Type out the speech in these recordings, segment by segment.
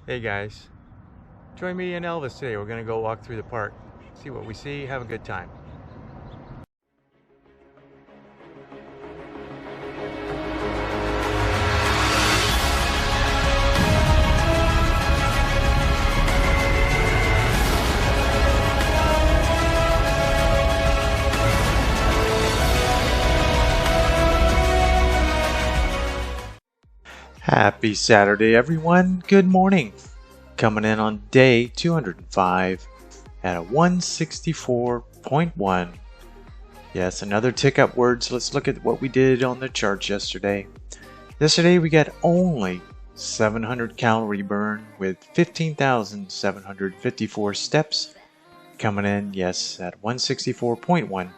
Hey guys, join me and Elvis today. We're gonna go walk through the park, see what we see, have a good time. Happy Saturday, everyone. Good morning. Coming in on day 205 at a 164.1. Yes, another tick upwards. Let's look at what we did on the charts yesterday. Yesterday we got only 700 calorie burn with 15,754 steps. Coming in, yes, at 164.1.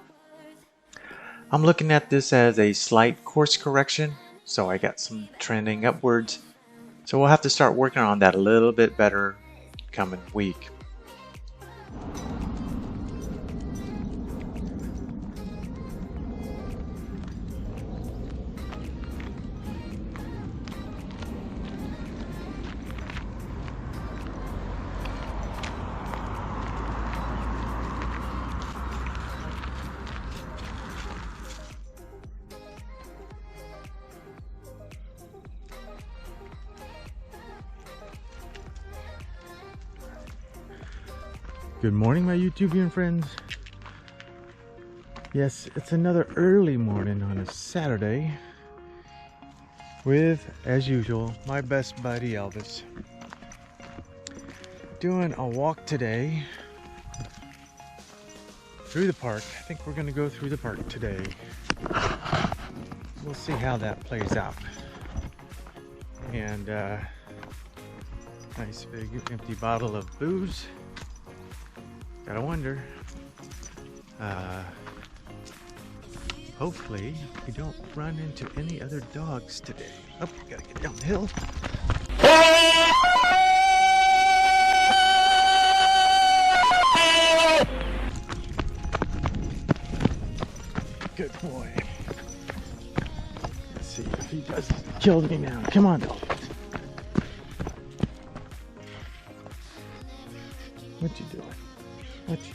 I'm looking at this as a slight course correction. So I got some trending upwards. So we'll have to start working on that a little bit better coming week. Good morning, my YouTubian friends. Yes, it's another early morning on a Saturday with, as usual, my best buddy Elvis. Doing a walk today through the park. I think we're going to go through the park today. We'll see how that plays out. And nice big empty bottle of booze. Gotta wonder. Hopefully we don't run into any other dogs today. Oh, gotta get down the hill. Good boy. Let's see if he doesn't kill me now. Come on, dog. What you doing? What you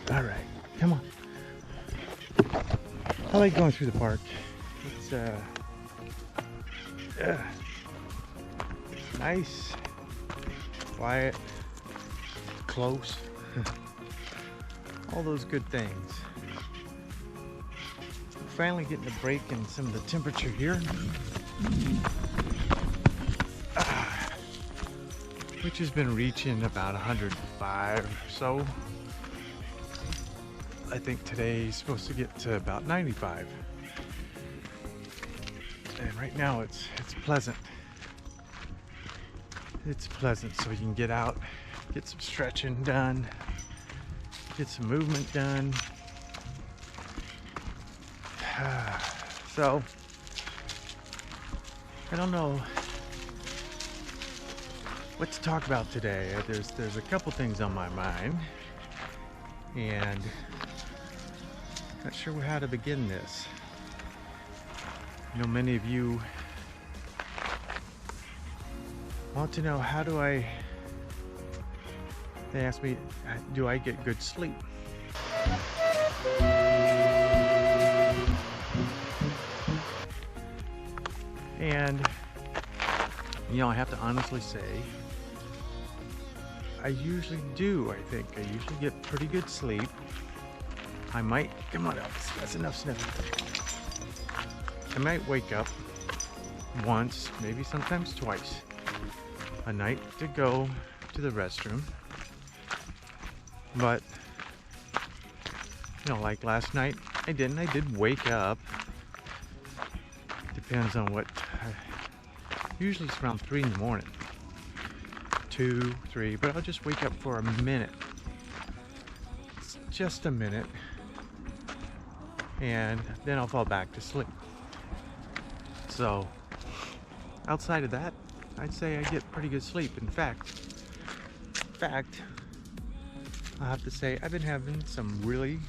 got? All right, come on. I like going through the park. It's nice, quiet, close. All those good things. Finally getting a break in some of the temperature here, which has been reaching about 105 or so. I think today's supposed to get to about 95. And right now it's pleasant. It's pleasant, so you can get out, get some stretching done, get some movement done. So I don't know what to talk about today. There's a couple things on my mind, and not sure how to begin this. I know many of you want to know they ask me, do I get good sleep? And, I have to honestly say, I usually do, I think. I usually get pretty good sleep. I might, come on Elvis, that's enough sniffing. I might wake up once, maybe sometimes twice a night to go to the restroom. But, like last night, I didn't. I did wake up. Depends on what, usually it's around 3 in the morning. 2, 3, but I'll just wake up for a minute. It's just a minute. And then I'll fall back to sleep. So, outside of that, I'd say I get pretty good sleep. In fact, I have to say I've been having some really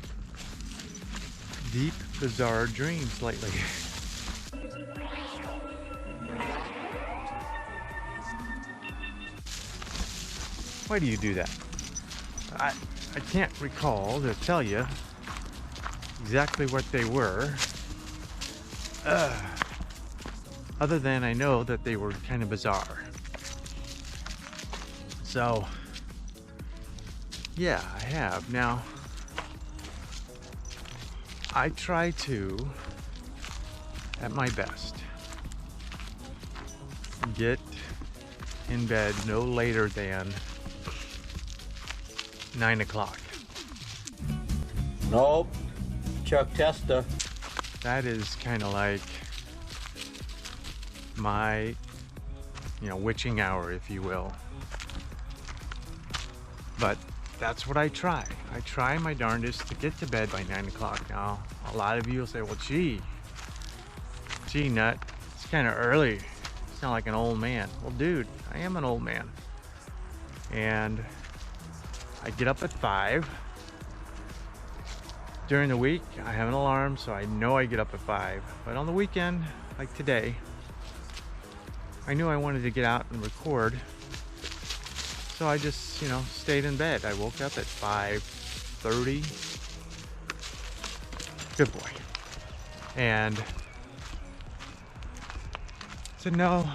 deep, bizarre dreams lately. Why do you do that? I can't recall to tell you exactly what they were. Other than I know that they were kind of bizarre. So, yeah, I have. Now, I try to, at my best, get in bed no later than 9 o'clock. Nope. Chuck Testa. That is kind of like my, witching hour, if you will. But that's what I try. I try my darndest to get to bed by 9 o'clock. Now, a lot of you will say, well, gee, Nut, it's kind of early. You sound like an old man. Well, dude, I am an old man. And I get up at 5. During the week, I have an alarm, so I know I get up at 5. But on the weekend, like today, I knew I wanted to get out and record. So I just, stayed in bed. I woke up at 5:30. Good boy. And said, no,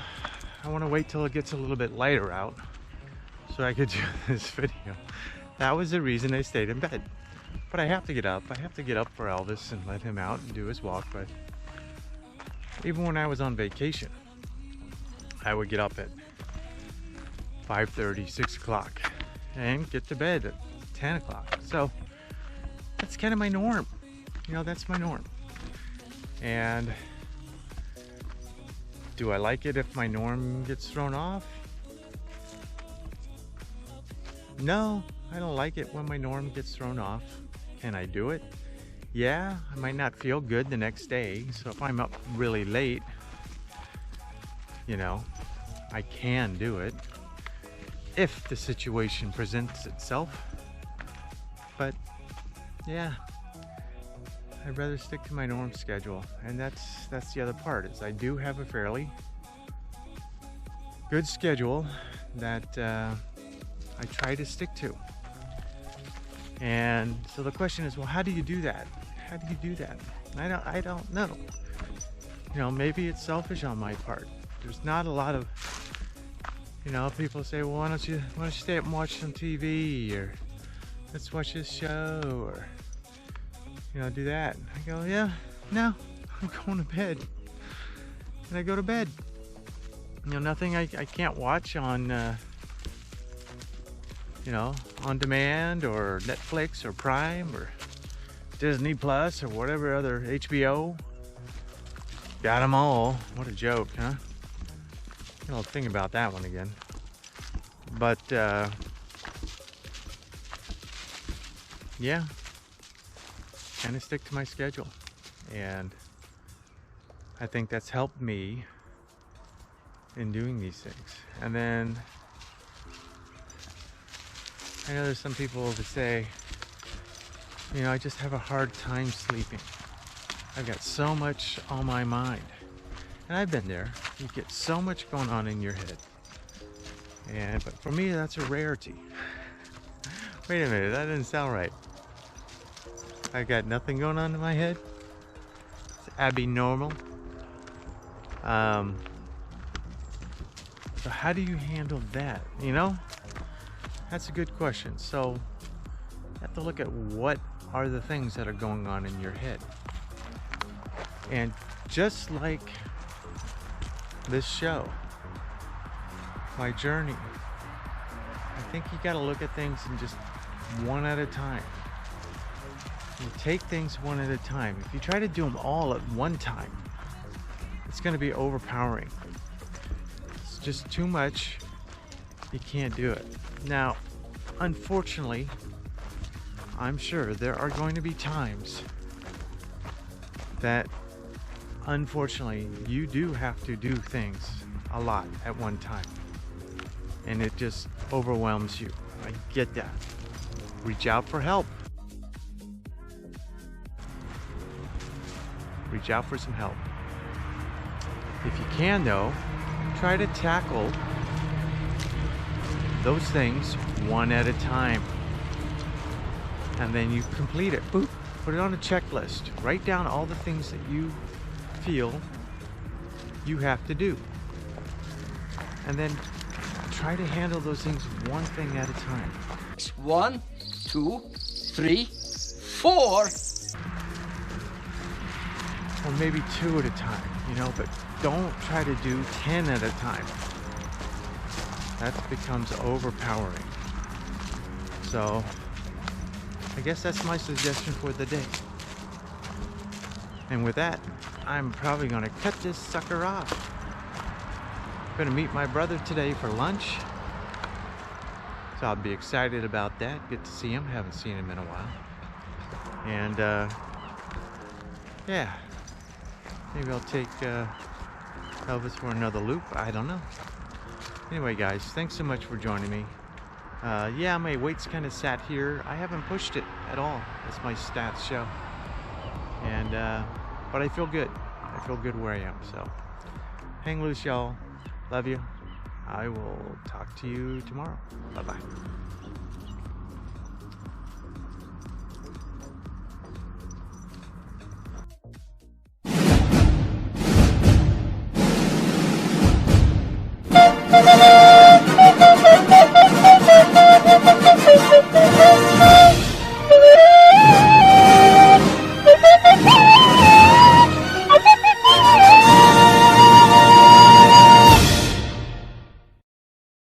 I want to wait till it gets a little bit lighter out so I could do this video. That was the reason I stayed in bed. But I have to get up. I have to get up for Elvis and let him out and do his walk. But even when I was on vacation, I would get up at 5:30, 6 o'clock and get to bed at 10 o'clock. So that's kind of my norm. That's my norm. And do I like it if my norm gets thrown off? No, I don't like it when my norm gets thrown off. Can I do it? Yeah, I might not feel good the next day. So if I'm up really late, I can do it if the situation presents itself. But yeah, I'd rather stick to my norm schedule. And that's the other part, is I do have a fairly good schedule that I try to stick to. And so the question is, well, how do you do that? How do you do that? I don't know. Maybe it's selfish on my part. There's not a lot of, people say, well, why don't you stay up and watch some TV, or let's watch this show, or do that. I go, yeah, no, I'm going to bed. And I go to bed. Nothing I can't watch on on demand, or Netflix, or Prime, or Disney Plus, or whatever other, HBO. Got them all. What a joke, huh? I'll think about that one again. But yeah, kind of stick to my schedule, and I think that's helped me in doing these things. And then I know there's some people that say, I just have a hard time sleeping. I've got so much on my mind. And I've been there. You get so much going on in your head. But for me, that's a rarity. Wait a minute, that didn't sound right. I got nothing going on in my head. It's abnormal. So how do you handle that? That's a good question. So you have to look at what are the things that are going on in your head. And just like this show, my journey, I think you got to look at things in just one at a time. You take things one at a time. If you try to do them all at one time, it's going to be overpowering. It's just too much. You can't do it. Now, unfortunately, I'm sure there are going to be times that, unfortunately, you do have to do things a lot at one time, and it just overwhelms you. I get that. Reach out for help. Reach out for some help. If you can, though, try to tackle those things one at a time. And then you complete it. Boop. Put it on a checklist. Write down all the things that you feel you have to do. And then try to handle those things one thing at a time. 1, 2, 3, 4. Or maybe 2 at a time, you know, but don't try to do 10 at a time. That becomes overpowering. So, I guess that's my suggestion for the day. And with that, I'm probably gonna cut this sucker off. Gonna meet my brother today for lunch. So I'll be excited about that. Get to see him, haven't seen him in a while. And yeah, maybe I'll take Elvis for another loop, I don't know. Anyway guys, thanks so much for joining me. Yeah, my weight's kind of sat here. I haven't pushed it at all, as my stats show. And but I feel good. I feel good where I am, so hang loose, y'all. Love you. I will talk to you tomorrow. Bye-bye.